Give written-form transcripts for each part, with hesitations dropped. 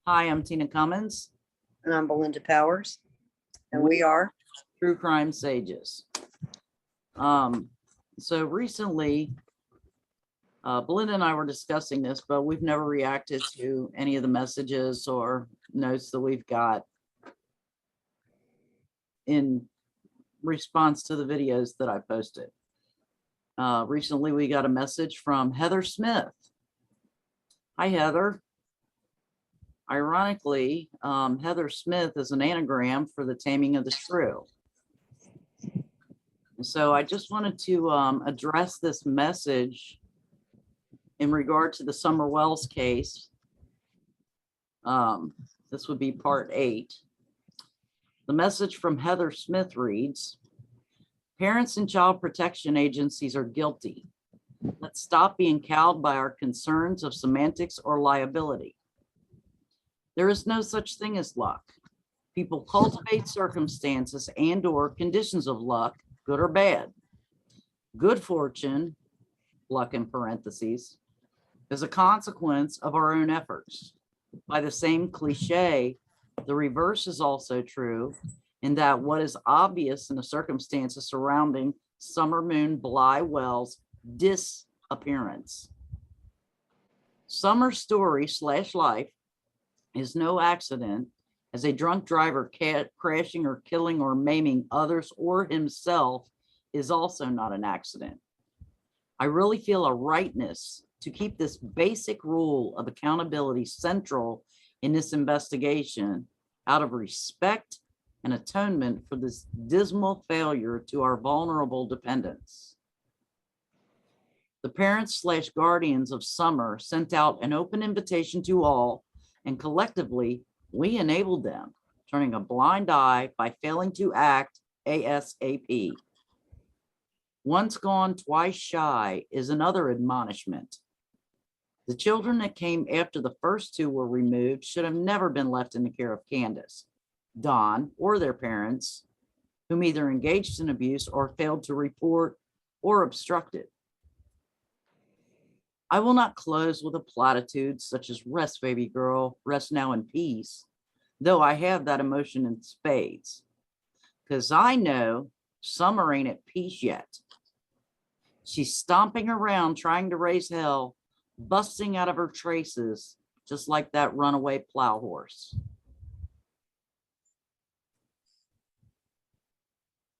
Hi, I'm Tina Cummins, And I'm Belinda Powers. And we are True Crime Sages. So recently, Belinda and I were discussing this, but we've never reacted to any of the messages or notes that we've got in response to the videos that I posted. Recently, we got a message from Heather Smith. Hi, Heather. Ironically, Heather Smith is an anagram for the taming of the shrew. So I just wanted to address this message in regard to the Summer Wells case. This would be part 8. The message from Heather Smith reads, parents and child protection agencies are guilty. Let's stop being cowed by our concerns of semantics or liability. There is no such thing as luck. People cultivate circumstances and or conditions of luck, good or bad. Good fortune, luck in parentheses, is a consequence of our own efforts. By the same cliche, the reverse is also true in that what is obvious in the circumstances surrounding Summer Moon Bly Wells' disappearance. Summer's story / life is no accident, as a drunk driver crashing or killing or maiming others or himself is also not an accident. I really feel a rightness to keep this basic rule of accountability central in this investigation out of respect and atonement for this dismal failure to our vulnerable dependents. The parents / guardians of Summer sent out an open invitation to all, and collectively, we enabled them, turning a blind eye by failing to act ASAP. Once gone, twice shy is another admonishment. The children that came after the first 2 were removed should have never been left in the care of Candace, Don, or their parents, whom either engaged in abuse or failed to report or obstructed. I will not close with a platitude such as rest, baby girl, rest now in peace, though I have that emotion in spades, because I know Summer ain't at peace yet. She's stomping around trying to raise hell, busting out of her traces, just like that runaway plow horse.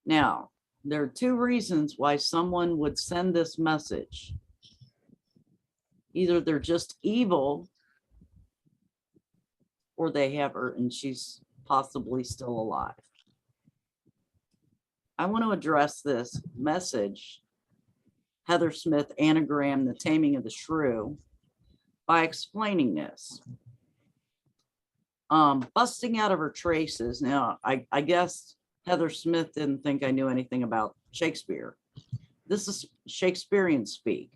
Now, there are 2 reasons why someone would send this message. Either they're just evil, or they have her and she's possibly still alive. I want to address this message, Heather Smith anagram, the taming of the shrew, by explaining this. Busting out of her traces. Now, I guess Heather Smith didn't think I knew anything about Shakespeare. This is Shakespearean speak.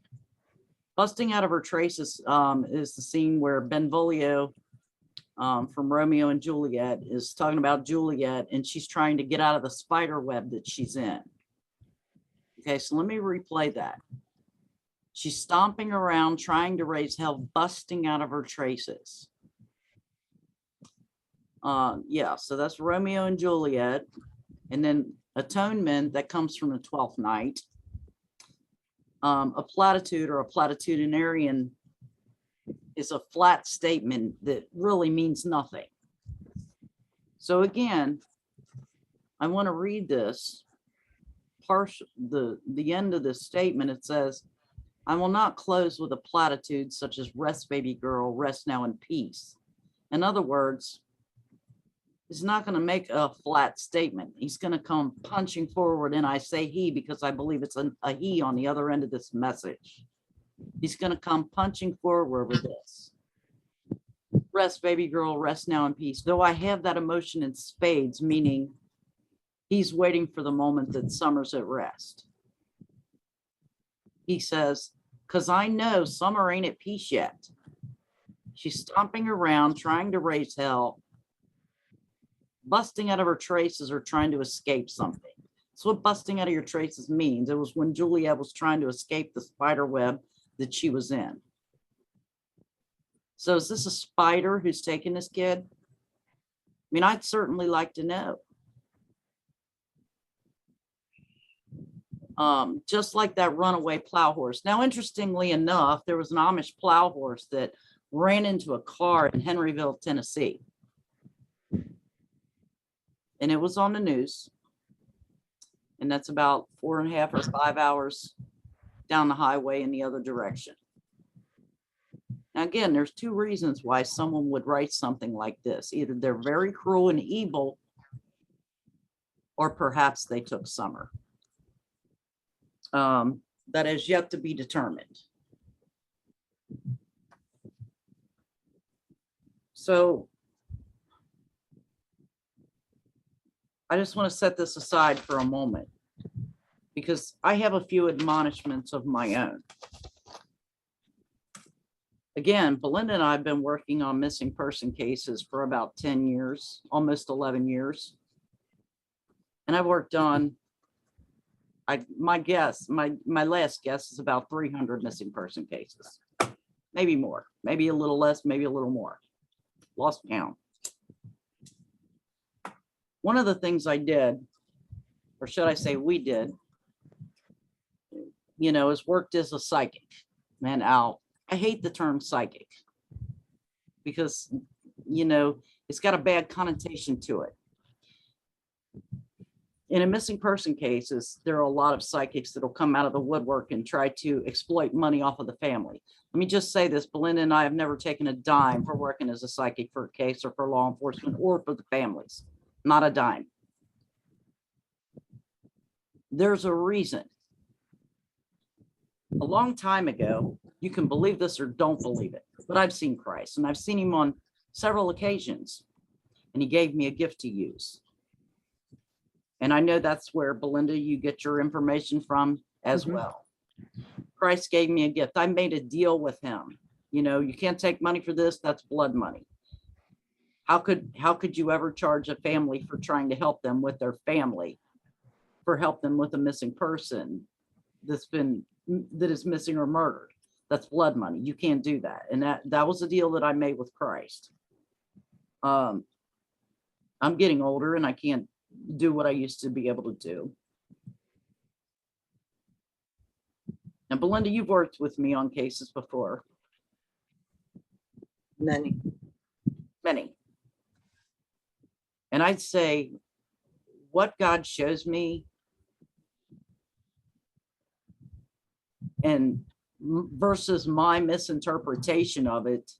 Busting out of her traces is the scene where Benvolio from Romeo and Juliet is talking about Juliet, and she's trying to get out of the spider web that she's in. Okay, so let me replay that. She's stomping around trying to raise hell, busting out of her traces. Yeah, so that's Romeo and Juliet. And then atonement, that comes from the 12th night. A platitude or a platitudinarian is a flat statement that really means nothing. So again, I want to read this the end of this statement. It says, I will not close with a platitude such as rest, baby girl, rest now in peace. In other words, he's not going to make a flat statement. He's going to come punching forward, and I say he because I believe it's a he on the other end of this message. He's going to come punching forward with this. Rest, baby girl, rest now in peace. Though I have that emotion in spades, meaning he's waiting for the moment that Summer's at rest. He says, because I know Summer ain't at peace yet. She's stomping around, trying to raise hell, busting out of her traces or trying to escape something. That's what busting out of your traces means. It was when Juliet was trying to escape the spider web that she was in. So is this a spider who's taking this kid? I mean, I'd certainly like to know. Just like that runaway plow horse. Now, interestingly enough, there was an Amish plow horse that ran into a car in Henryville, Tennessee. And it was on the news. And that's about 4.5 or 5 hours down the highway in the other direction. Now, again, there's two reasons why someone would write something like this. Either they're very cruel and evil, or perhaps they took summer. That is yet to be determined. So I just want to set this aside for a moment because I have a few admonishments of my own. Again, Belinda and I have been working on missing person cases for about 10 years, almost 11 years. And I've worked on, my last guess is about 300 missing person cases. Maybe more, maybe a little less, maybe a little more. Lost count. One of the things I did, or should I say we did, is worked as a psychic. Man, I hate the term psychic because, it's got a bad connotation to it. In a missing person cases, there are a lot of psychics that'll come out of the woodwork and try to exploit money off of the family. Let me just say this, Belinda and I have never taken a dime for working as a psychic for a case or for law enforcement or for the families, not a dime. There's a reason. A long time ago, you can believe this or don't believe it, but I've seen Christ and I've seen him on several occasions, and he gave me a gift to use. And I know that's where, Belinda, you get your information from as well. Christ gave me a gift. I made a deal with him. You can't take money for this. That's blood money. How could you ever charge a family for trying to help them with their family, for help them with a missing person that is missing or murdered? That's blood money. You can't do that. And that was a deal that I made with Christ. I'm getting older and I can't do what I used to be able to do. And Belinda, you've worked with me on cases before. Many. And I'd say what God shows me and versus my misinterpretation of it,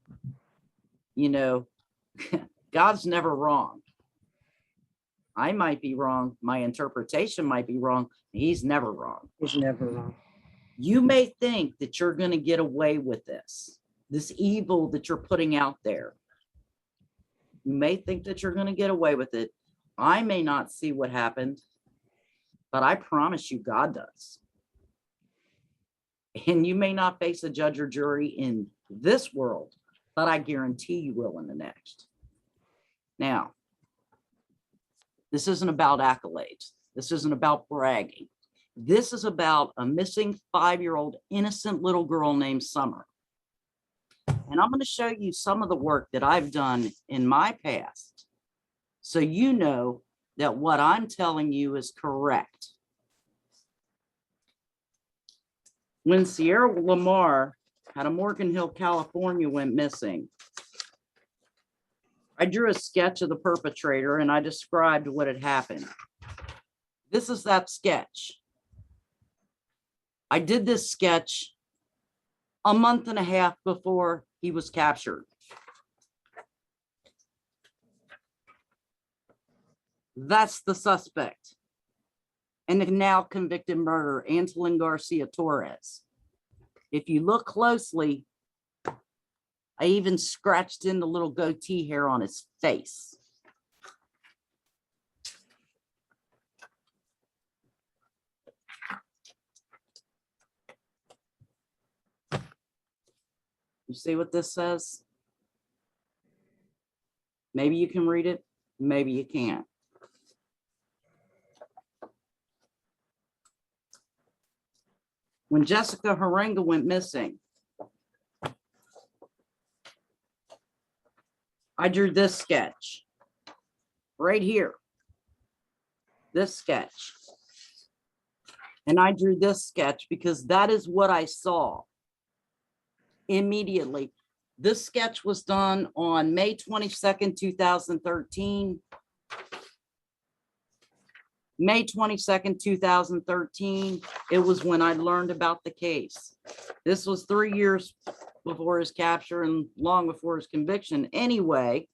God's never wrong. I might be wrong. My interpretation might be wrong. He's never wrong. He's never wrong. You may think that you're going to get away with this evil that you're putting out there. You may think that you're going to get away with it. I may not see what happened, but I promise you God does. And you may not face a judge or jury in this world, but I guarantee you will in the next. Now, this isn't about accolades. This isn't about bragging. This is about a missing 5-year-old innocent little girl named Summer. And I'm going to show you some of the work that I've done in my past, so you know that what I'm telling you is correct. When Sierra Lamar out of Morgan Hill, California went missing, I drew a sketch of the perpetrator and I described what had happened. This is that sketch. I did this sketch a month and a half before he was captured. That's the suspect and the now convicted murderer, Antolin Garcia Torres. If you look closely, I even scratched in the little goatee hair on his face. You see what this says? Maybe you can read it, maybe you can't. When Jessica Harenga went missing, I drew this sketch right here. This sketch. And I drew this sketch because that is what I saw immediately. This sketch was done on May 22nd, 2013. May 22nd, 2013. It was when I learned about the case. This was 3 years before his capture and long before his conviction. Anyway,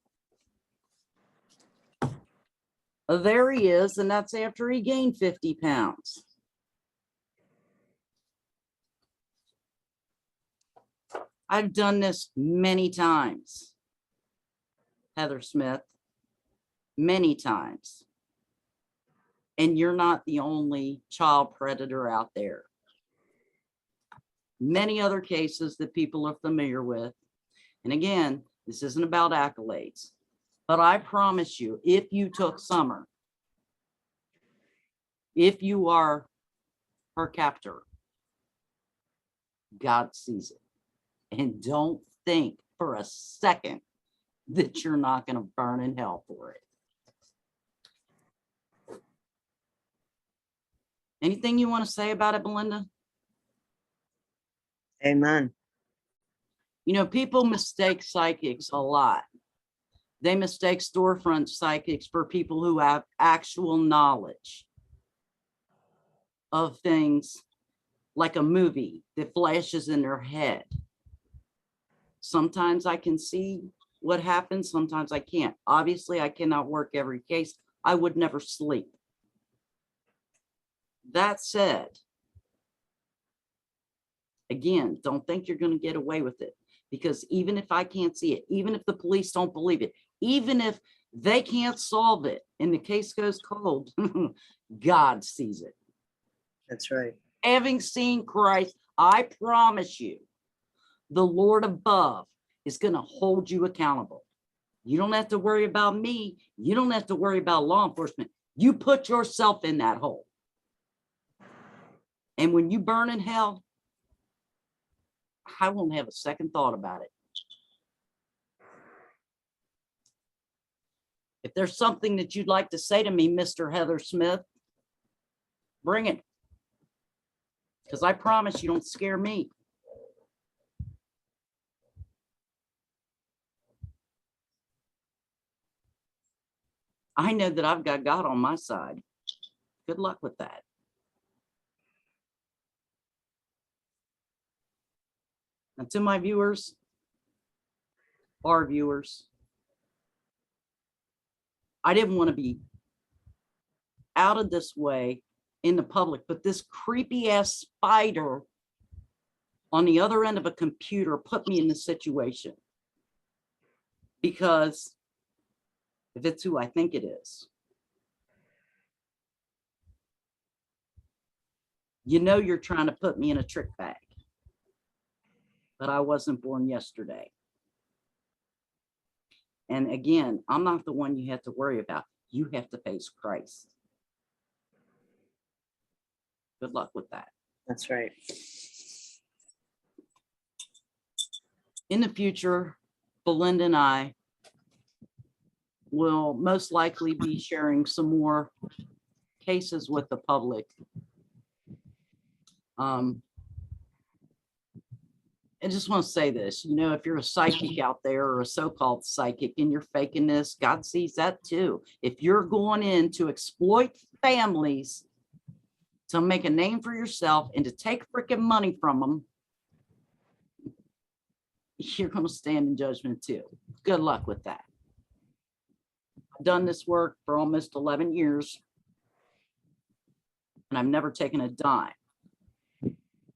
there he is, and that's after he gained 50 pounds. I've done this many times, Heather Smith, many times. And you're not the only child predator out there. Many other cases that people are familiar with. And again, this isn't about accolades, but I promise you, if you took Summer, if you are her captor, God sees it. And don't think for a second that you're not going to burn in hell for it. Anything you want to say about it, Belinda? Amen. You know, people mistake psychics a lot. They mistake storefront psychics for people who have actual knowledge of things, like a movie that flashes in their head. Sometimes I can see what happens, sometimes I can't. Obviously, I cannot work every case. I would never sleep. That said, again, don't think you're going to get away with it, because even if I can't see it, even if the police don't believe it, even if they can't solve it and the case goes cold, God sees it. That's right. Having seen Christ, I promise you, the Lord above is going to hold you accountable. You don't have to worry about me. You don't have to worry about law enforcement. You put yourself in that hole. And when you burn in hell, I won't have a second thought about it. If there's something that you'd like to say to me, Mr. Heather Smith, bring it. Because I promise you don't scare me. I know that I've got God on my side. Good luck with that. And to my viewers, our viewers, I didn't want to be out of this way in the public, but this creepy ass spider on the other end of a computer put me in this situation. Because if it's who I think it is, you know you're trying to put me in a trick bag. But I wasn't born yesterday. And again, I'm not the one you have to worry about. You have to face Christ. Good luck with that. That's right. In the future, Belinda and I will most likely be sharing some more cases with the public. I just want to say this, you know, if you're a psychic out there or a so-called psychic and you're faking this, God sees that too. If you're going in to exploit families to make a name for yourself and to take freaking money from them, you're going to stand in judgment too. Good luck with that. I've done this work for almost 11 years and I've never taken a dime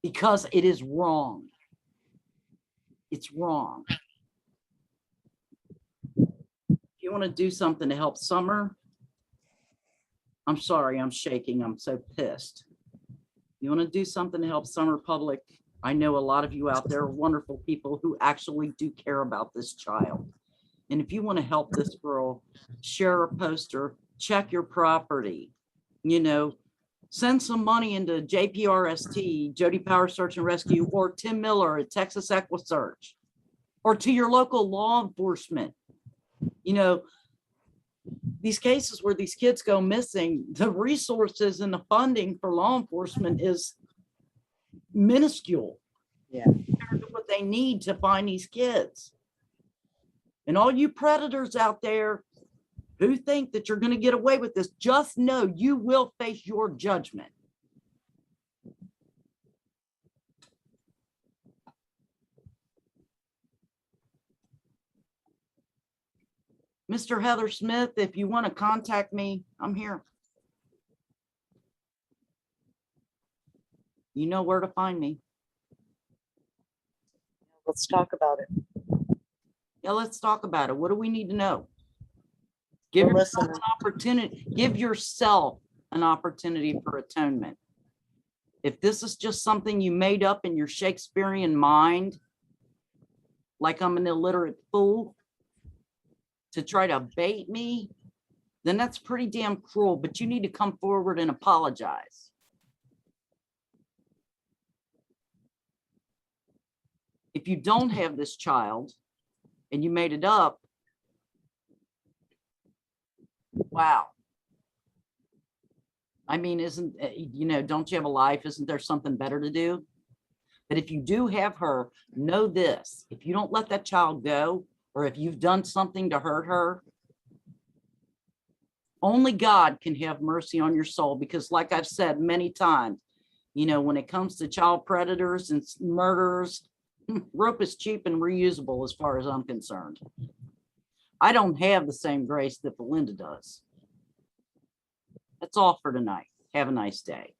because it is wrong. It's wrong. If you want to do something to help Summer, I'm sorry, I'm shaking. I'm so pissed. You want to do something to help Summer Public? I know a lot of you out there are wonderful people who actually do care about this child. And if you want to help this girl, share a poster, check your property, you know, send some money into JPRST, Jodi Powers Search and Rescue, or Tim Miller at Texas EquiSearch, or to your local law enforcement. You know, these cases where these kids go missing, the resources and the funding for law enforcement is minuscule. Yeah. Compared to what they need to find these kids. And all you predators out there who think that you're going to get away with this, just know you will face your judgment. Mr. Heather Smith, if you want to contact me, I'm here. You know where to find me. Let's talk about it. Yeah, let's talk about it. What do we need to know? Give We're yourself listening. an opportunity. Give yourself an opportunity for atonement. If this is just something you made up in your Shakespearean mind, like I'm an illiterate fool, to try to bait me, then that's pretty damn cruel, but you need to come forward and apologize. If you don't have this child and you made it up, wow. I mean, isn't, you know, don't you have a life? Isn't there something better to do? But if you do have her, know this, if you don't let that child go, or if you've done something to hurt her, only God can have mercy on your soul. Because like I've said many times, you know, when it comes to child predators and murderers, rope is cheap and reusable as far as I'm concerned. I don't have the same grace that Belinda does. That's all for tonight. Have a nice day.